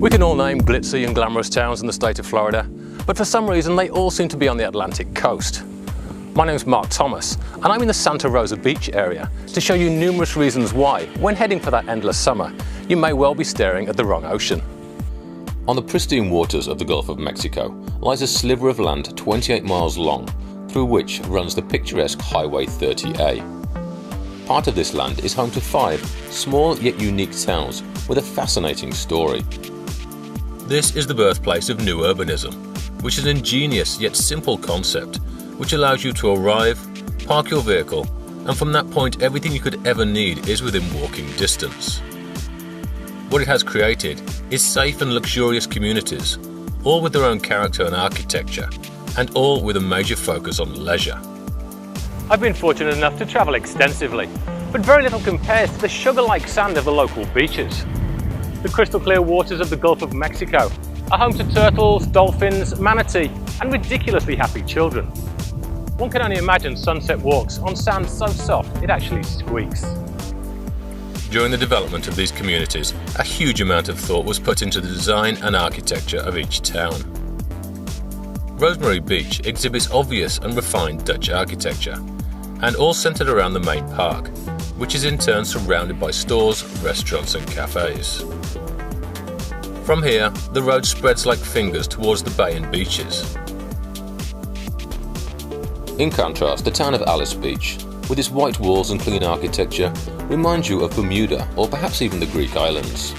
We can all name glitzy and glamorous towns in the state of Florida, but for some reason they all seem to be on the Atlantic coast. My name's Mark Thomas, and I'm in the Santa Rosa Beach area to show you numerous reasons why, when heading for that endless summer, you may well be staring at the wrong ocean. On the pristine waters of the Gulf of Mexico lies a sliver of land 28 miles long, through which runs the picturesque Highway 30A. Part of this land is home to 5 small yet unique towns with a fascinating story. This is the birthplace of new urbanism, which is an ingenious yet simple concept which allows you to arrive, park your vehicle, and from that point everything you could ever need is within walking distance. What it has created is safe and luxurious communities, all with their own character and architecture, and all with a major focus on leisure. I've been fortunate enough to travel extensively, but very little compares to the sugar-like sand of the local beaches. The crystal clear waters of the Gulf of Mexico are home to turtles, dolphins, manatee, and ridiculously happy children. One can only imagine sunset walks on sand so soft it actually squeaks. During the development of these communities, a huge amount of thought was put into the design and architecture of each town. Rosemary Beach exhibits obvious and refined Dutch architecture, and all centered around the main park, which is in turn surrounded by stores, restaurants and cafes. From here, the road spreads like fingers towards the bay and beaches. In contrast, the town of Alice Beach, with its white walls and clean architecture, reminds you of Bermuda or perhaps even the Greek islands.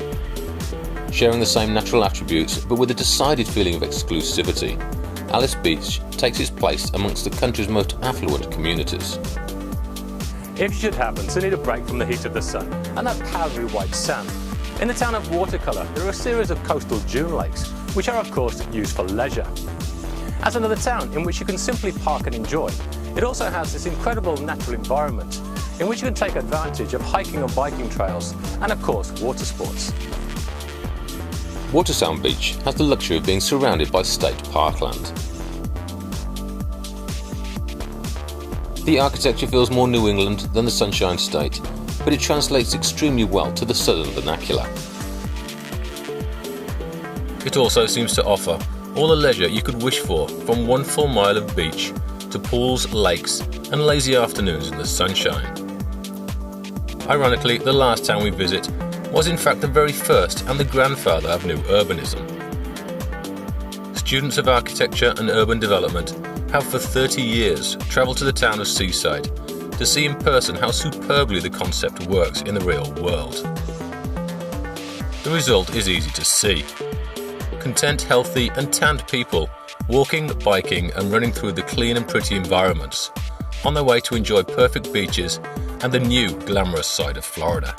Sharing the same natural attributes but with a decided feeling of exclusivity, Alice Beach takes its place amongst the country's most affluent communities. If you should happen to need a break from the heat of the sun and that powdery white sand, in the town of Watercolour there are a series of coastal dune lakes, which are of course used for leisure. As another town in which you can simply park and enjoy, it also has this incredible natural environment in which you can take advantage of hiking and biking trails and of course water sports. Watersound Beach has the luxury of being surrounded by state parkland. The architecture feels more New England than the Sunshine State, but it translates extremely well to the southern vernacular. It also seems to offer all the leisure you could wish for, from 1 full mile of beach to pools, lakes and lazy afternoons in the sunshine. Ironically, the last town we visit was in fact the very first and the grandfather of new urbanism. Students of architecture and urban development have for 30 years travelled to the town of Seaside to see in person how superbly the concept works in the real world. The result is easy to see. Content, healthy and tanned people walking, biking and running through the clean and pretty environments on their way to enjoy perfect beaches and the new glamorous side of Florida.